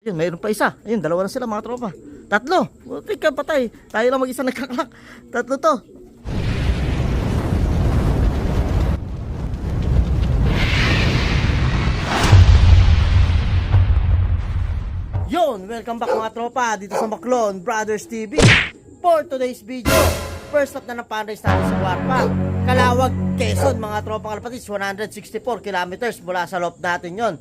Yun, mayroon pa isa. Ayun, dalawa na sila mga tropa. Tatlo. Buti ka patay. Tayo lang mag-isa nagkaklak. Tatlo to. Yon, welcome back mga tropa dito sa Maclon Brothers TV. For today's video, first up na ng fundraise natin sa Warpa, Calawag, Quezon mga tropa kalapatids, 164 kilometers mula sa loft natin yon.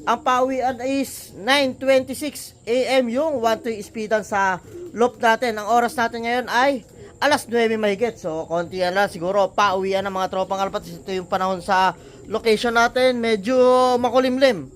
Ang pauwian is 9:26 AM yung 1-2 speedan sa loft natin. Ang oras natin ngayon ay alas 9 mahigit. So konti lang siguro pauwian ng mga tropang kalapatids. Ito yung panahon sa location natin, medyo makulimlim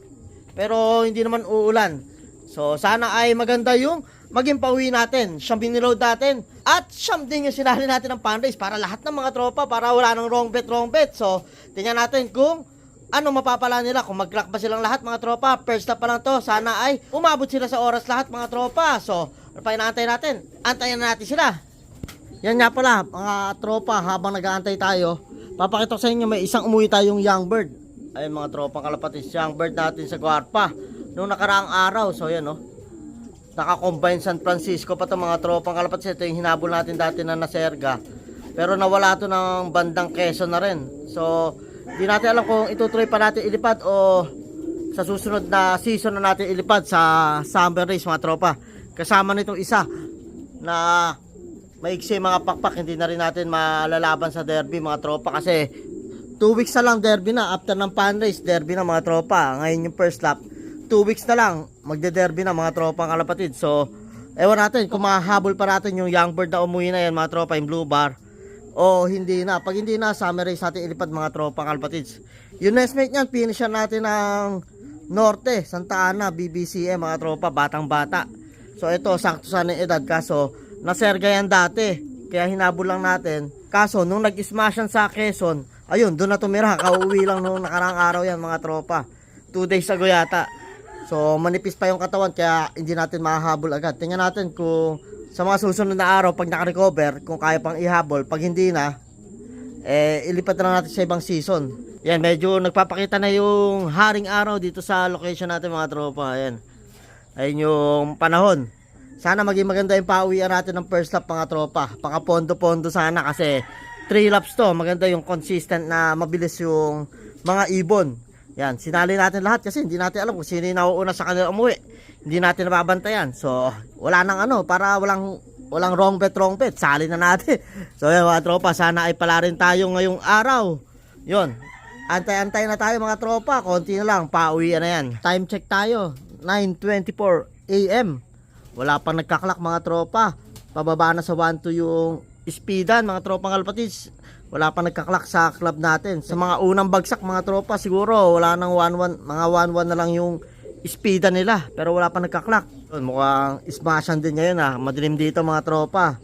pero hindi naman uulan. So sana ay maganda yung maging pauwi natin, siyang biniload natin, at siyang din yung sinali natin ng fundraise para lahat ng mga tropa, para wala nang wrong bet. So tingnan natin kung ano mapapala nila, kung mag-crack ba silang lahat mga tropa. First step pa lang to, sana ay umabot sila sa oras lahat mga tropa. So ano pa inaantay natin? Antayin na natin sila. Yan nga pala mga tropa, habang nag-aantay tayo, papakita ko sa inyo may isang umuwi tayong young bird. Ayun mga tropa kalapatids, young bird natin sa Guarpa noong nakaraang araw. So yan oh, naka-combine San Francisco pa to mga tropang kalapatids. Ito yung hinabol natin dati na naserga, pero nawala to ng bandang Quezon na rin. So hindi natin alam kung itutuloy pa natin ilipad o sa susunod na season na natin ilipad sa summer race mga tropa. Kasama nitong isa na maiksi mga pakpak, hindi na rin natin malalaban sa derby mga tropa, kasi 2 weeks na lang derby na. After ng fundraise, derby na mga tropa. Ngayon yung first lap, 2 weeks na lang magde-derby na mga tropang kalapatid. So ewan natin kung mahahabol pa natin yung young bird na umuwi na yan mga tropa, yung blue bar, o hindi na. Pag hindi na, summer race natin ilipad mga tropang kalapatids. Yung next mate nyan, finisher natin ng Norte, Santa Ana, BBCM mga tropa, batang bata. So ito, sakto sana yung edad, kaso naserga yan dati, kaya hinabol lang natin. Kaso nung nag-smash yan sa Quezon, ayun, doon na tumira. Kauwi lang nung nakarang araw yan mga tropa, 2 days ago yata. So manipis pa yung katawan, kaya hindi natin mahahabol agad. Tingnan natin kung sa mga susunod na araw, pag naka-recover, kung kaya pang ihabol. Pag hindi na, ilipat na lang natin sa ibang season. Yan, medyo nagpapakita na yung haring araw dito sa location natin mga tropa. Ayan, ayun yung panahon. Sana maging maganda yung pauwian natin ng first lap mga tropa. Paka-pondo-pondo sana, kasi 3 laps to. Maganda yung consistent na mabilis yung mga ibon. Yan, sinali natin lahat kasi hindi natin alam kung sino yung nauuna sa kanila umuwi. Hindi natin nababantayan. So wala nang ano, para walang wrong bet. Sali na natin. So yan mga tropa, sana ay pala rin tayo ngayong araw. Yon, antay-antay na tayo mga tropa. Konti na lang, pauwian na yan. Time check tayo, 9:24 AM. Wala pang nagkaklak mga tropa. Pababa na sa 1-2 yung speedan mga tropang kalapatids. Wala pa nagkaklak sa club natin. Sa mga unang bagsak mga tropa, siguro wala nang 1-1, mga 1-1 na lang yung speedan nila, pero wala pa nagkaklak. Mukhang smashan din ngayon ah. Madilim dito mga tropa.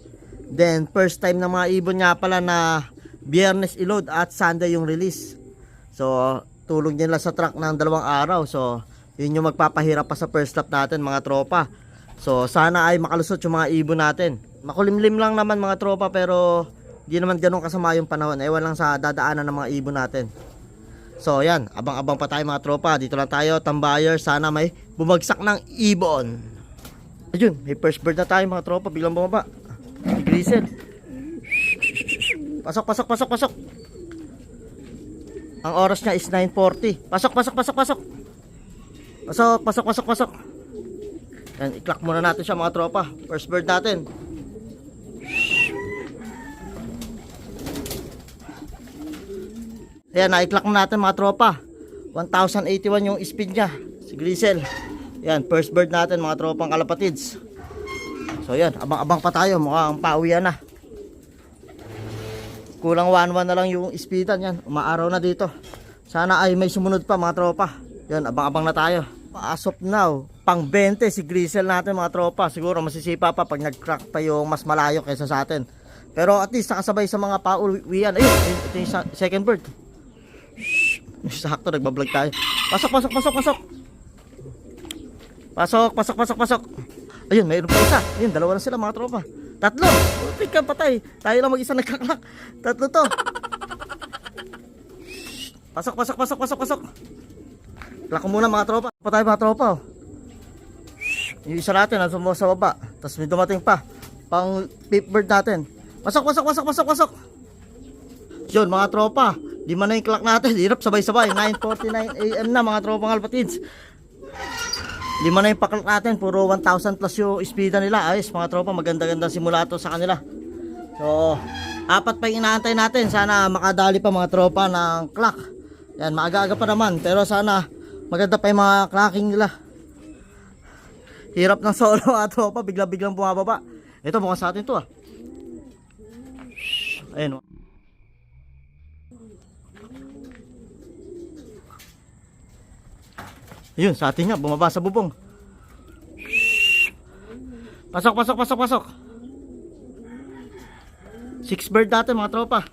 Then first time ng mga ibon nga pala na Biyernes i-load at Sunday yung release. So tulog nila sa truck ng 2 araw. So yun yung magpapahirap pa sa first lap natin mga tropa. So sana ay makalusot yung mga ibon natin. Makulimlim lang naman mga tropa, pero di naman ganun kasama yung panahon. Ewan lang sa dadaanan ng mga ibon natin. So yan, abang-abang pa tayo mga tropa. Dito lang tayo, tambayer. Sana may bumagsak ng ibon. Ayun, may first bird na tayo mga tropa. Biglang bumaba, Grisel. Pasok. Ang oras niya is 9:40. Pasok. Yan, i-clock muna natin siya mga tropa. First bird natin. Ayan, na-i-clock natin mga tropa. 1081 yung speed niya, si Grisel. Yan, first bird natin mga tropang kalapatids. So yan, abang-abang pa tayo. Mukhang pauwian na. Kulang 1-1 na lang yung speedan. Yan, umaaraw na dito. Sana ay may sumunod pa mga tropa. Yan, abang-abang na tayo. As of now, pang 20 si Grisel natin mga tropa. Siguro masisipa pa pag nag-crack pa yung mas malayo kaysa sa atin. Pero at least nakasabay sa mga pauwian. Ayun, ito yung second bird. Sakto, nagbablog tayo. Pasok. Ayun, mayroon pa isa. Ayun, dalawa na sila mga tropa. Tatlo. Buti ka patay. Tayo lang mag-isa nagkaklak. Tatlo to. Pasok. Klak ko muna mga tropa. Pa tayo mga tropa. Yung isa natin, nasa mo sa baba. Tapos may dumating pa. Pang pip bird natin. Pasok. Yun, mga tropa. Lima na yung clock natin. Hirap sabay-sabay. 9:49 AM na, mga tropang kalapatids. Lima na yung pa-clock natin. Puro 1,000 plus yung speeda nila. Ayos, mga tropa. Maganda-ganda simulato sa kanila. So, apat pa yung inaantay natin. Sana makadali pa mga tropa ng clock. Yan, maaga-aga pa naman. Pero sana maganda pa yung mga clocking nila. Hirap ng solo mga tropa, bigla-biglang bumababa. Ito mukhang sa atin to ah. Ayun. Ayun, sa atin nga, bumaba sa bubong. Pasok. 6 bird natin mga tropa.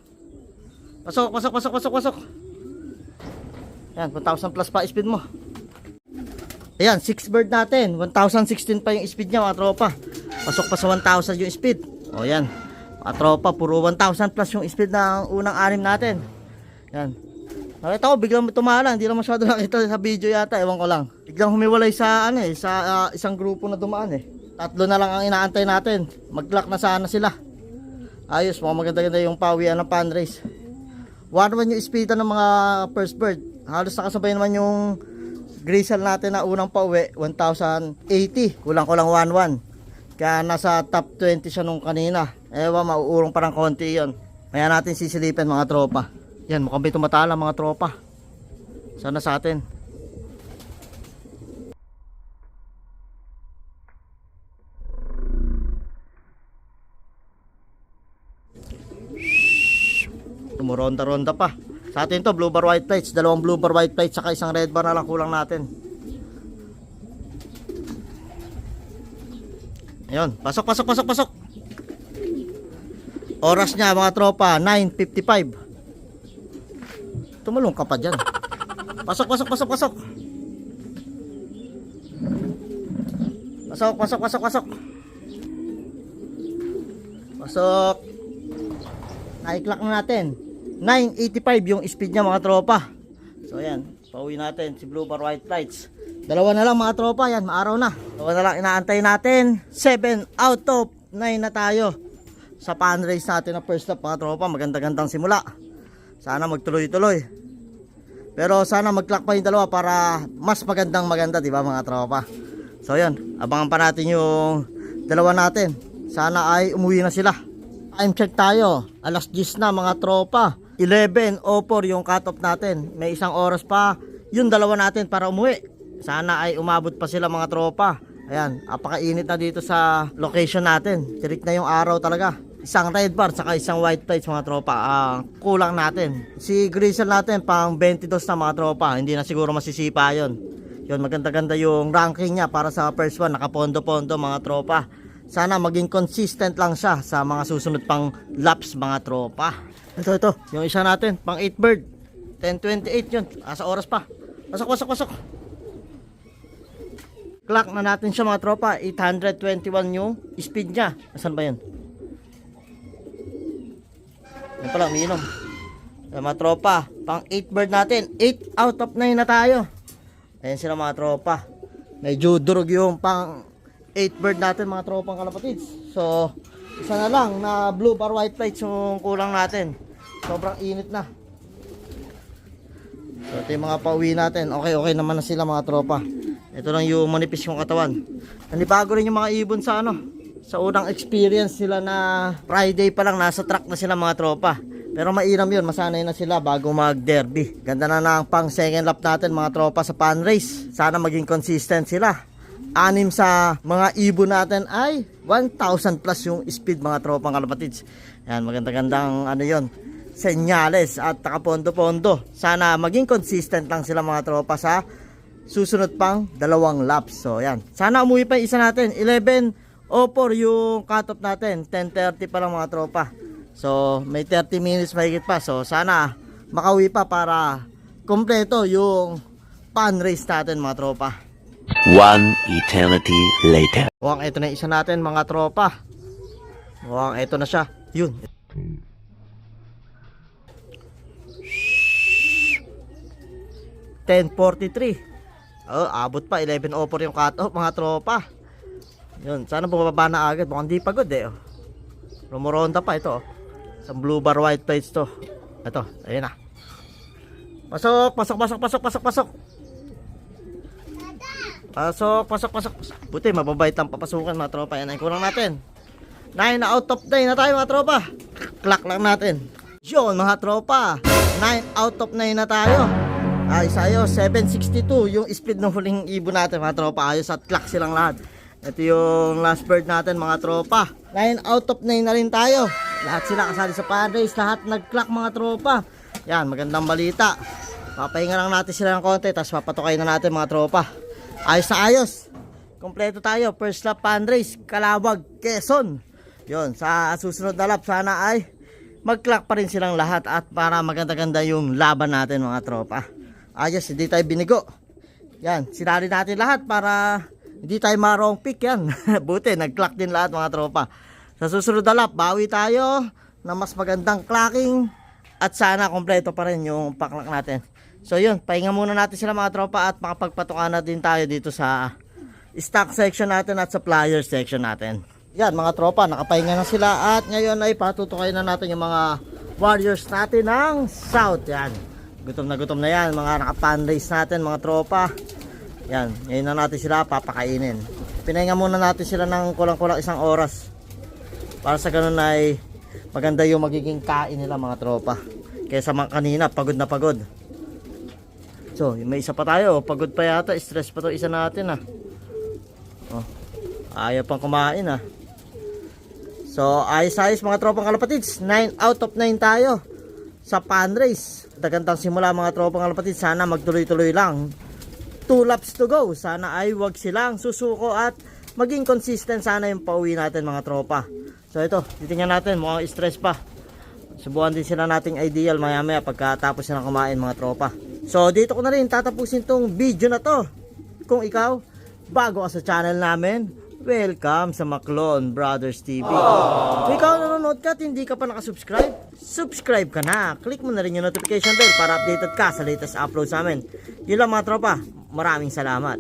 Pasok. Yan, 1,000 plus pa speed mo. Ayan, 6 bird natin. 1,016 pa yung speed niya mga tropa. Pasok pa sa 1,000 yung speed. O yan. Mga tropa, puro 1,000 plus yung speed ng unang 6 natin. Yan. Nakita ko, biglang tumala. Hindi lang masyado nakita sa video yata. Ewan ko lang. Biglang humiwalay sa, isang grupo na dumaan eh. 3 na lang ang inaantay natin. Mag-clock na sana sila. Ayos, mga maganda-ganda yung pawian ng pan race. 1-1 yung speed ng mga first bird. Halos nakasabay naman yung Grisel natin na unang pauwi, 1,080. Kulang-kulang 1-1. Kaya nasa top 20 siya nung kanina. Ewan, mauurong parang konti yon. Kaya natin sisilipin mga tropa. Yan, mukhang may tumatala mga tropa. Sana sa atin. Tumuronda-ronda pa. Sa atin to, blue bar white plates. 2 blue bar white plates saka isang red bar na lang kulang natin. Ayun, pasok. Oras niya mga tropa, 9:55. Tumulong ka pa dyan. Pasok. Na-clock na natin. 9:85 yung speed niya mga tropa. So ayan, pauwi natin si blue bar white lights. 2 na lang mga tropa, yan, maaraw na. 2 na lang inaantay natin. 7 out of 9 na tayo sa pan race natin na first lap mga tropa. Maganda-gandang simula. Sana magtuloy-tuloy. Pero sana mag-clock pa yung 2 para mas maganda, di ba mga tropa? So ayan, abangan pa natin yung 2 natin. Sana ay umuwi na sila. Time check tayo. Alas 10 na mga tropa. 11:04 yung cut-off natin. May 1 oras pa yung 2 natin para umuwi. Sana ay umabot pa sila mga tropa. Ayan, apakainit na dito sa location natin. Tirik na yung araw talaga. Isang red bar saka isang white plates mga tropa. Kulang natin. Si Grisel natin pang 22 na mga tropa. Hindi na siguro masisipa yon. Yun, maganda-ganda yung ranking niya para sa first one. Nakapondo-pondo mga tropa. Sana maging consistent lang siya sa mga susunod pang laps mga tropa. Ito. Yung isa natin, pang 8 bird. 10:28 yun. Asa oras pa. Pasok. Clock na natin siya mga tropa. 821 yung speed niya. Asan ba yun? Yan pala, umiinom. Yan mga tropa. Pang 8 bird natin. 8 out of 9 na tayo. Ayan sila mga tropa. Medyo durog yung pang 8 bird natin mga tropang kalapatids. So, isa na lang na blue bar white lights yung kulang natin. Sobrang init na. So, ito yung mga pauwi natin. Okay naman na sila mga tropa. Ito lang yung manipis yung katawan. Nanibago rin yung mga ibon sa sa unang experience sila na Friday pa lang nasa track na sila mga tropa. Pero mainam yun, masanay na sila bago mag derby. Ganda na ng pang second lap natin mga tropa sa pan race. Sana maging consistent sila. 6 sa mga ibon natin ay 1,000 plus yung speed mga tropang kalapatids. Yan, maganda-gandang yon, senyales at nakapondo-pondo. Sana maging consistent lang sila mga tropa sa susunod pang 2 laps. So yan, sana umuwi pa yung isa natin. 11:04 yung cut-off natin. 10:30 pa lang mga tropa. So may 30 minutes mahigit pa. So sana makauwi pa para kompleto yung pan race natin mga tropa. 1 eternity later. Mukhang ito na isa natin mga tropa. Mukhang ito na siya. Yun. $10.43. Abot pa. 11:04 yung cut-off mga tropa. Yun, sana bumaba na agad. Mukhang di pagod eh. Oh. Rumuronda pa ito. Oh. Isang blue bar white plates to. Ito, ayun na. Pasok. Pasok. Buti, mababait lang papasukan mga tropa. Yan ay kulang natin. 9 out of 9 na tayo mga tropa. Clock lang natin. Yun mga tropa. 9 out of 9 na tayo. Ayos, 762 yung speed ng huling ibon natin mga tropa. Ayos at clock silang lahat. Ito yung last bird natin mga tropa. 9 out of 9 na rin tayo. Lahat sila kasali sa fundraise. Lahat nag-clock mga tropa. Yan, magandang balita. Papahinga lang natin sila ng konti. Tapos papatukay na natin mga tropa. Ayos na ayos. Kompleto tayo. First lap fundraise. Kalawag, Quezon. Yun, sa susunod na lap sana ay mag-clock pa rin silang lahat. At para maganda-ganda yung laban natin mga tropa. Ayos, hindi tayo binigo. Yan, sinali natin lahat para hindi tayo marong pick yan. Buti, nag-clock din lahat mga tropa. Sa susunod na lap, bawi tayo na mas magandang clocking at sana kompleto pa rin yung pack-clock natin. So yun, pahinga muna natin sila mga tropa at makapagpatukan na din tayo dito sa stock section natin at supplier section natin. Yan mga tropa, nakapahinga na sila at ngayon ay patutukay na natin yung mga warriors natin ng South. Yan. Gutom na yan, mga naka-fundraise natin mga tropa. Yan, ngayon na natin sila papakainin. Pinahinga muna natin sila ng kulang-kulang 1 oras. Para sa ganun ay maganda yung magiging kain nila mga tropa. Kaysa mga kanina, pagod na pagod. So, may isa pa tayo, pagod pa yata, stress pa to isa natin ah. Oh, ayaw pang kumain ah. So, ayos-ayos mga tropang kalapatids, 9 out of 9 tayo sa fundraise. Gandang simula mga tropang kalapatids, sana magtuloy-tuloy lang. 2 laps to go. Sana ay wag silang susuko at maging consistent sana yung pauwi natin mga tropa. So ito, titingnan natin, mukhang stress pa. Subukan din sila nating ideal maya-maya pagkatapos silang kumain mga tropa. So dito ko na rin tatapusin tong video na to. Kung ikaw, bago ka sa channel namin, welcome sa Maclon Brothers TV. Kung ikaw nanonood ka at hindi ka pa nakasubscribe, subscribe ka na. Click mo na rin yung notification bell para updated ka sa latest uploads namin. Yun lang mga tropa. Maraming salamat.